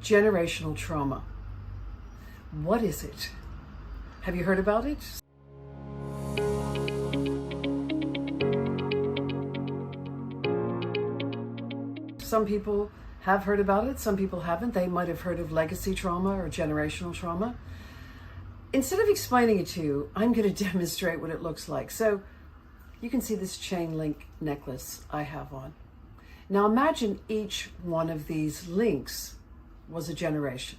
Generational trauma. What is it? Have you heard about it? Some people have heard about it, some people haven't. They might have heard of legacy trauma or generational trauma. Instead of explaining it to you, I'm going to demonstrate what it looks like. So you can see this chain link necklace I have on. Now imagine each one of these links was a generation.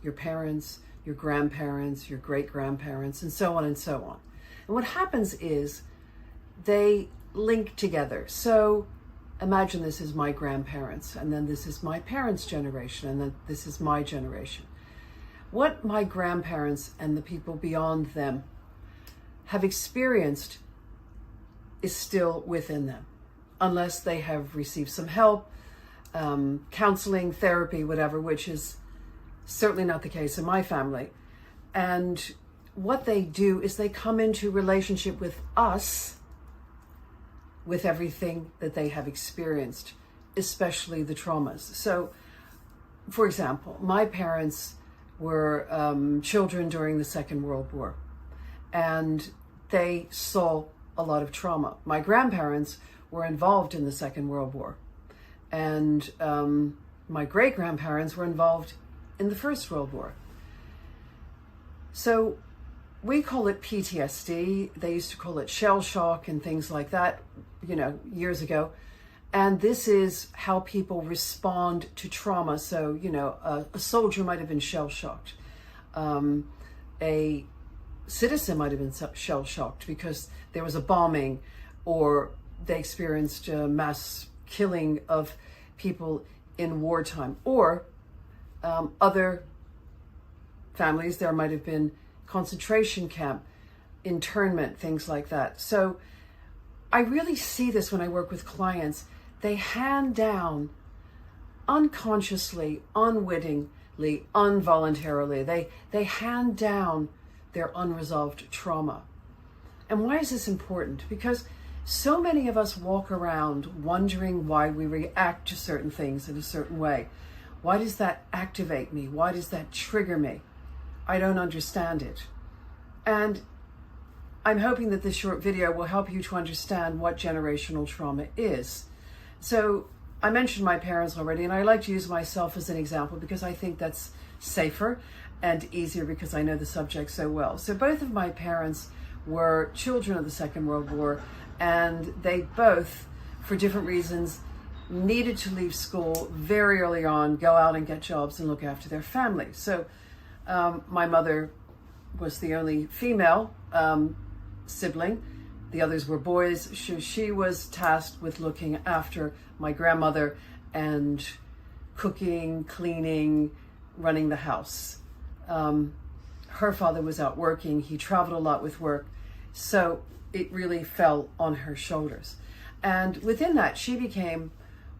Your parents, your grandparents, your great-grandparents, and so on and so on. And what happens is they link together. So imagine this is my grandparents, and then this is my parents' generation, and then this is my generation. What my grandparents and the people beyond them have experienced is still within them, unless they have received some help, counseling, therapy, whatever, which is certainly not the case in my family. And what they do is they come into relationship with us with everything that they have experienced, especially the traumas. So, for example, my parents were children during the Second World War, and they saw a lot of trauma. My grandparents were involved in the Second World War, and my great-grandparents were involved in the First World War. So we call it PTSD. They used to call it shell shock and things like that, years ago. And this is how people respond to trauma. So, a soldier might have been shell shocked. A citizen might have been shell shocked because there was a bombing, or they experienced a mass killing of people in wartime, or other families, there might have been concentration camp, internment, things like that. So I really see this when I work with clients. They hand down unconsciously, unwittingly, involuntarily, they hand down their unresolved trauma. And why is this important? Because so many of us walk around wondering why we react to certain things in a certain way. Why does that activate me? Why does that trigger me? I don't understand it. And I'm hoping that this short video will help you to understand what generational trauma is. So I mentioned my parents already, and I like to use myself as an example because I think that's safer and easier because I know the subject so well. So both of my parents were children of the Second World War, and they both, for different reasons, needed to leave school very early on, go out and get jobs and look after their family. So my mother was the only female sibling. The others were boys. She was tasked with looking after my grandmother and cooking, cleaning, running the house. Her father was out working. He traveled a lot with work. So it really fell on her shoulders. And within that, she became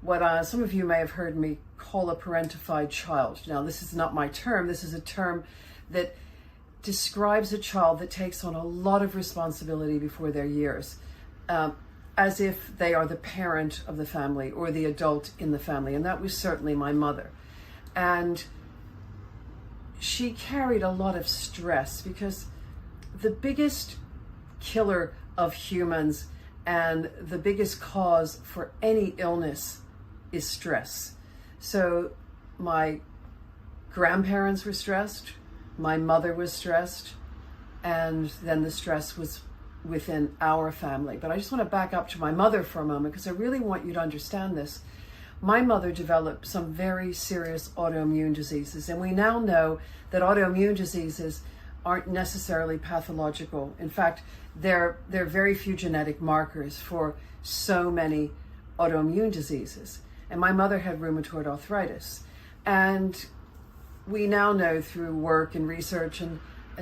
what some of you may have heard me call a parentified child. Now, this is not my term. This is a term that describes a child that takes on a lot of responsibility before their years, as if they are the parent of the family or the adult in the family. And that was certainly my mother. And she carried a lot of stress because the biggest killer of humans and the biggest cause for any illness is stress. So my grandparents were stressed, my mother was stressed, and then the stress was within our family. But I just want to back up to my mother for a moment because I really want you to understand this. My mother developed some very serious autoimmune diseases, and we now know that autoimmune diseases aren't necessarily pathological. In fact, there are very few genetic markers for so many autoimmune diseases. And my mother had rheumatoid arthritis. And we now know through work and research, and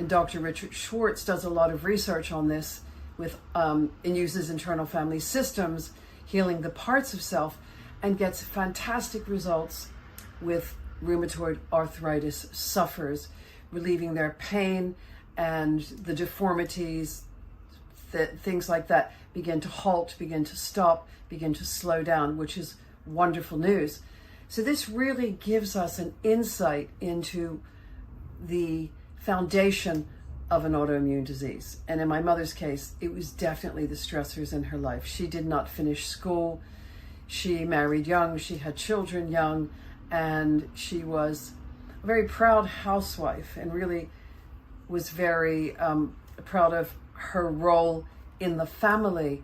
Dr. Richard Schwartz does a lot of research on this with and uses internal family systems, healing the parts of self, and gets fantastic results with rheumatoid arthritis sufferers, relieving their pain, and the deformities, things like that begin to halt, begin to stop, begin to slow down, which is wonderful news. So this really gives us an insight into the foundation of an autoimmune disease. And in my mother's case, it was definitely the stressors in her life. She did not finish school. She married young, she had children young, and she was a very proud housewife and really was very proud of her role in the family.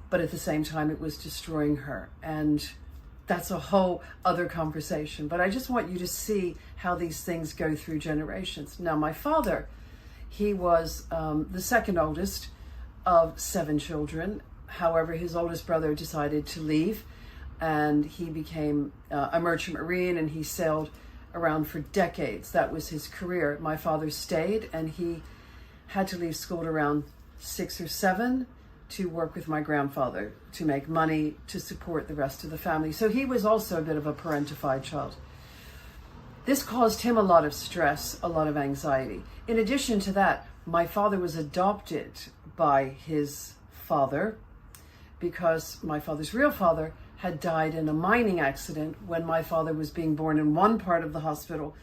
But at the same time, it was destroying her. And that's a whole other conversation. But I just want you to see how these things go through generations. Now, my father, he was the second oldest of 7 children. However, his oldest brother decided to leave, and he became a merchant marine, and he sailed around for decades. That was his career. My father stayed, and he had to leave school at around 6 or 7 to work with my grandfather to make money to support the rest of the family. So he was also a bit of a parentified child. This caused him a lot of stress, a lot of anxiety. In addition to that, my father was adopted by his father because my father's real father had died in a mining accident when my father was being born in one part of the hospital.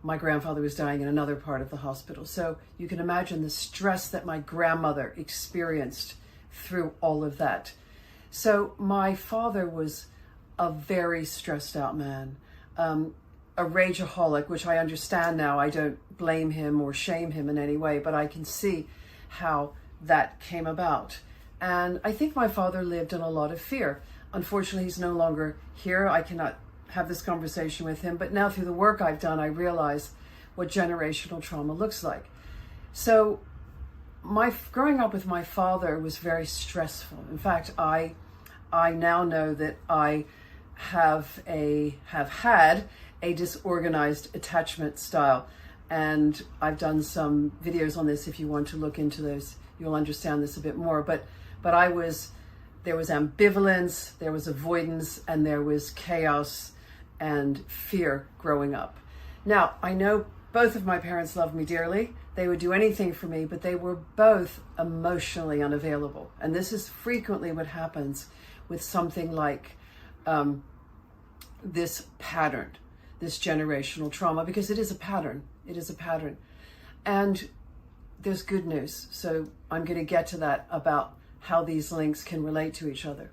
My grandfather was dying in another part of the hospital. So you can imagine the stress that my grandmother experienced through all of that. So my father was a very stressed out man, a rageaholic, which I understand now. I don't blame him or shame him in any way, but I can see how that came about. And I think my father lived in a lot of fear. Unfortunately, he's no longer here. I cannot have this conversation with him, but now through the work I've done, I realize what generational trauma looks like. So growing up with my father was very stressful. In fact, I now know that I have had a disorganized attachment style, and I've done some videos on this. If you want to look into those, you'll understand this a bit more. But there was ambivalence, there was avoidance, and there was chaos and fear growing up. Now, I know both of my parents loved me dearly. They would do anything for me, but they were both emotionally unavailable. And this is frequently what happens with something like this pattern, this generational trauma, because it is a pattern. It is a pattern. And there's good news. So I'm going to get to that about how these links can relate to each other.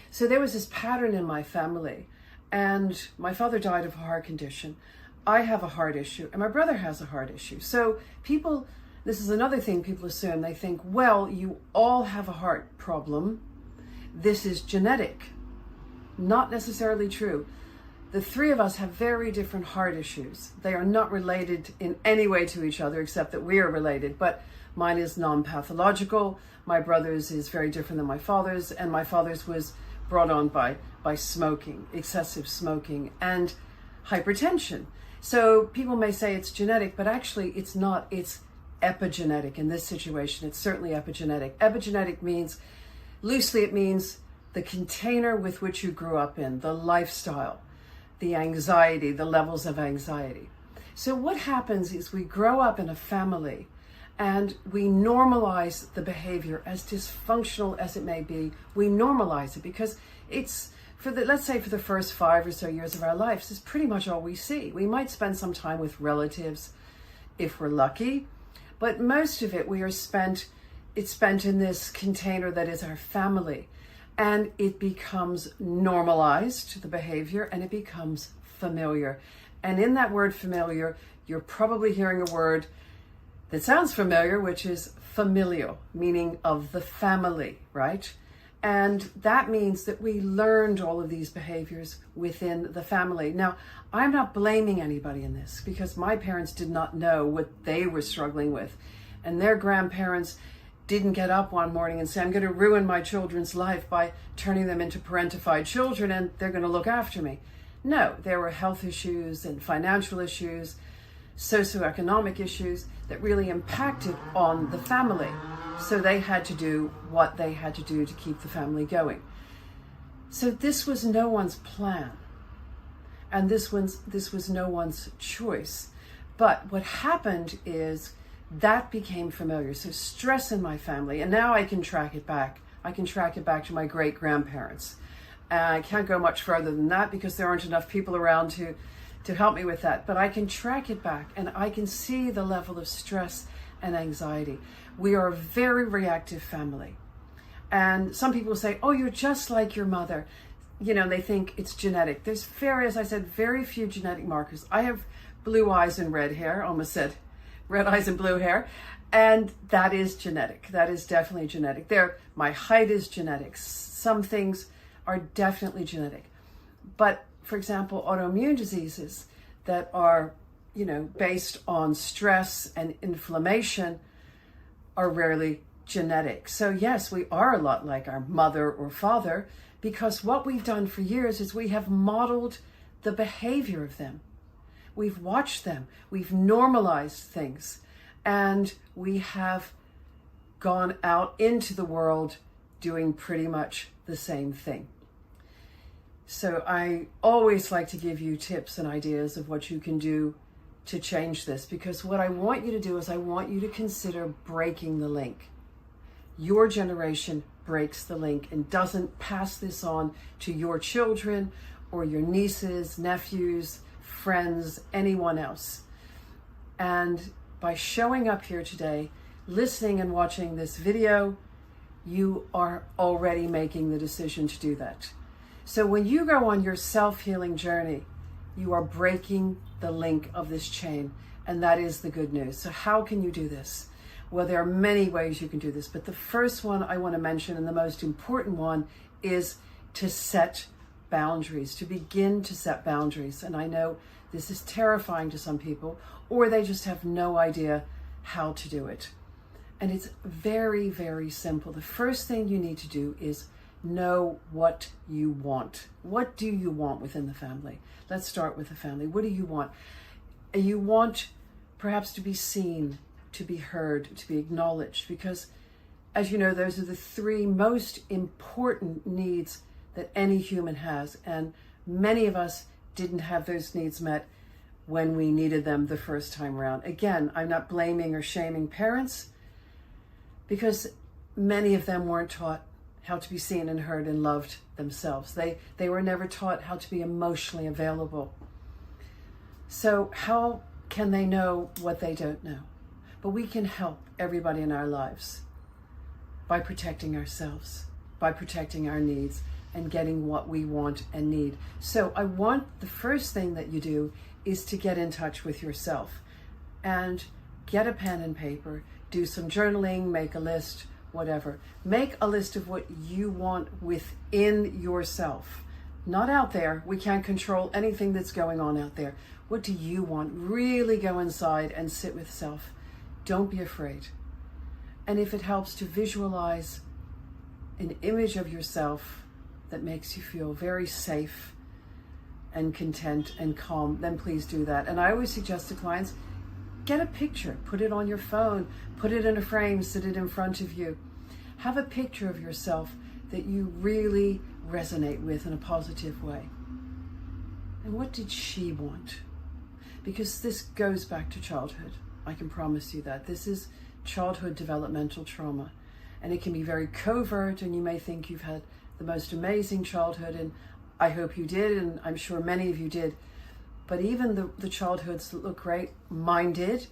So there was this pattern in my family, and my father died of a heart condition. I have a heart issue, and my brother has a heart issue. So this is another thing people assume. They think, well, you all have a heart problem. This is genetic. Not necessarily true. The 3 of us have very different heart issues. They are not related in any way to each other, except that we are related. But mine is non-pathological. My brother's is very different than my father's, and my father's was brought on by smoking, excessive smoking, and hypertension. So people may say it's genetic, but actually it's not. It's epigenetic in this situation. It's certainly epigenetic. Epigenetic means, loosely it means the container with which you grew up in, the lifestyle, the anxiety, the levels of anxiety. So what happens is we grow up in a family and we normalize the behavior, as dysfunctional as it may be. We normalize it because it's, let's say for the first 5 or so years of our lives, is pretty much all we see. We might spend some time with relatives if we're lucky, but most of it it's spent in this container that is our family. And it becomes normalized, the behavior, and it becomes familiar. And in that word familiar, you're probably hearing a word that sounds familiar, which is familial, meaning of the family, right? And that means that we learned all of these behaviors within the family. Now, I'm not blaming anybody in this because my parents did not know what they were struggling with. And their grandparents didn't get up one morning and say, I'm going to ruin my children's life by turning them into parentified children and they're going to look after me. No, there were health issues and financial issues, socioeconomic issues that really impacted on the family. So they had to do what they had to do to keep the family going. So this was no one's plan. And this was no one's choice. But what happened is that became familiar. So stress in my family, and now I can track it back. I can track it back to my great grandparents. I can't go much further than that because there aren't enough people around to help me with that. But I can track it back and I can see the level of stress and anxiety. We are a very reactive family. And some people say, oh, you're just like your mother. You know, they think it's genetic. There's very, as I said, very few genetic markers. I have blue eyes and red hair, almost said red eyes and blue hair. And that is genetic. That is definitely genetic. My height is genetic. Some things are definitely genetic. But for example, autoimmune diseases that are, you know, based on stress and inflammation are rarely genetic. So yes, we are a lot like our mother or father, because what we've done for years is we have modeled the behavior of them. We've watched them, we've normalized things, and we have gone out into the world doing pretty much the same thing. So I always like to give you tips and ideas of what you can do to change this, because what I want you to do is I want you to consider breaking the link. Your generation breaks the link and doesn't pass this on to your children or your nieces, nephews, friends, anyone else. And by showing up here today, listening and watching this video, you are already making the decision to do that. So when you go on your self-healing journey, you are breaking the link of this chain, and that is the good news. So how can you do this? Well, there are many ways you can do this, but the first one I want to mention, and the most important one, is to set boundaries, to begin to set boundaries. And I know this is terrifying to some people, or they just have no idea how to do it. And it's very, very simple. The first thing you need to do is know what you want. What do you want within the family? Let's start with the family. What do you want? You want perhaps to be seen, to be heard, to be acknowledged, because as you know, those are the three most important needs that any human has. And many of us didn't have those needs met when we needed them the first time around. Again, I'm not blaming or shaming parents, because many of them weren't taught how to be seen and heard and loved themselves. They were never taught how to be emotionally available. So how can they know what they don't know? But we can help everybody in our lives by protecting ourselves, by protecting our needs and getting what we want and need. So I want the first thing that you do is to get in touch with yourself and get a pen and paper, do some journaling, make a list, whatever. Make a list of what you want within yourself, not out there. We can't control anything that's going on out there. What do you want? Really go inside and sit with self. Don't be afraid. And if it helps to visualize an image of yourself that makes you feel very safe and content and calm, then please do that. And I always suggest to clients, get a picture, put it on your phone, put it in a frame, sit it in front of you. Have a picture of yourself that you really resonate with in a positive way. And what did she want? Because this goes back to childhood. I can promise you that. This is childhood developmental trauma. And it can be very covert, and you may think you've had the most amazing childhood, and I hope you did, and I'm sure many of you did. But even the childhoods that look great, mine did,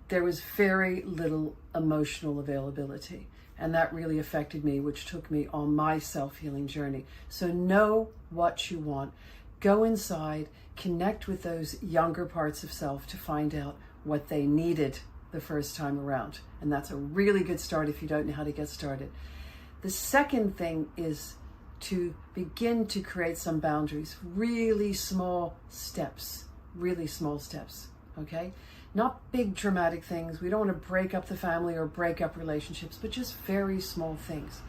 there was very little emotional availability. And that really affected me, which took me on my self-healing journey. So know what you want. Go inside, connect with those younger parts of self to find out what they needed the first time around. And that's a really good start if you don't know how to get started. The second thing is to begin to create some boundaries, really small steps, okay? Not big dramatic things. We don't want to break up the family or break up relationships, but just very small things.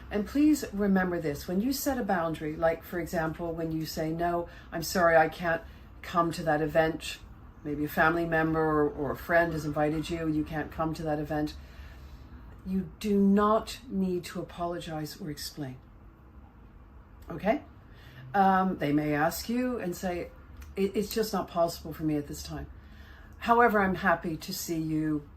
And please remember this, when you set a boundary, like for example, when you say, no, I'm sorry, I can't come to that event. Maybe a family member or a friend has invited you, you can't come to that event. You do not need to apologize or explain. Okay? They may ask you and say, it's just not possible for me at this time. However, I'm happy to see you,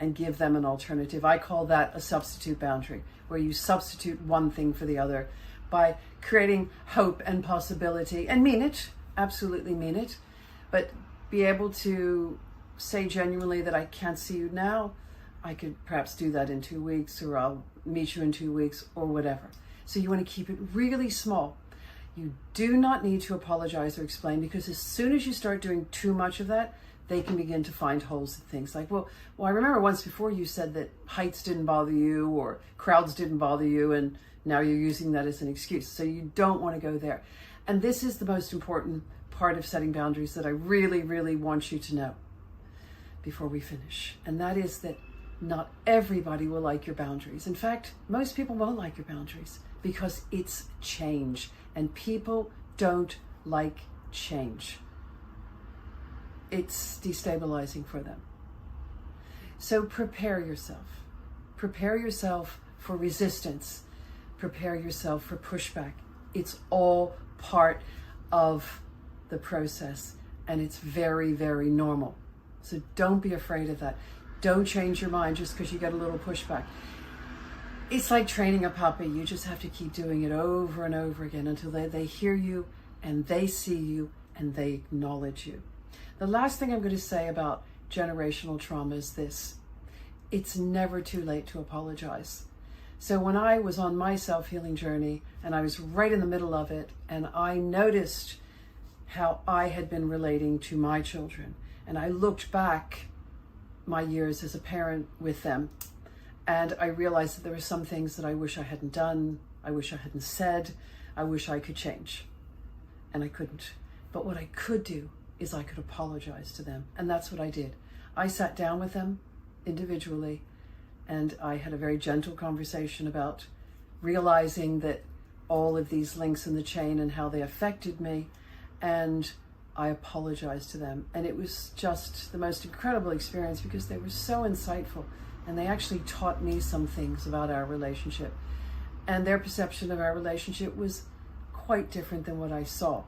and give them an alternative. I call that a substitute boundary, where you substitute one thing for the other, by creating hope and possibility, and mean it, absolutely mean it, but be able to say genuinely that I can't see you now. I could perhaps do that in 2 weeks, or I'll meet you in 2 weeks, or whatever. So you want to keep it really small. You do not need to apologize or explain, because as soon as you start doing too much of that, they can begin to find holes in things. Like, well, I remember once before you said that heights didn't bother you or crowds didn't bother you, and now you're using that as an excuse. So you don't want to go there. And this is the most important part of setting boundaries that I really, really want you to know before we finish. And that is that not everybody will like your boundaries. In fact, most people won't like your boundaries because it's change, and people don't like change. It's destabilizing for them. So prepare yourself. Prepare yourself for resistance. Prepare yourself for pushback. It's all part of the process, and it's very, very normal. So don't be afraid of that. Don't change your mind just because you get a little pushback. It's like training a puppy. You just have to keep doing it over and over again until they hear you and they see you and they acknowledge you. The last thing I'm going to say about generational trauma is this: it's never too late to apologize. So when I was on my self-healing journey and I was right in the middle of it, and I noticed how I had been relating to my children, and I looked back my years as a parent with them, and I realized that there were some things that I wish I hadn't done, I wish I hadn't said, I wish I could change, and I couldn't. But what I could do is I could apologize to them, and that's what I did. I sat down with them individually, and I had a very gentle conversation about realizing that all of these links in the chain and how they affected me, and I apologized to them. And it was just the most incredible experience because they were so insightful, and they actually taught me some things about our relationship. And their perception of our relationship was quite different than what I saw.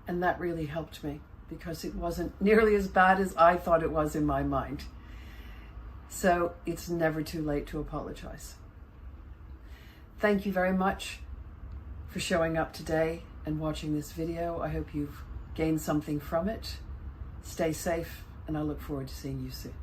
And that really helped me because it wasn't nearly as bad as I thought it was in my mind. So it's never too late to apologize. Thank you very much for showing up today and watching this video. I hope you've gained something from it. Stay safe, and I look forward to seeing you soon.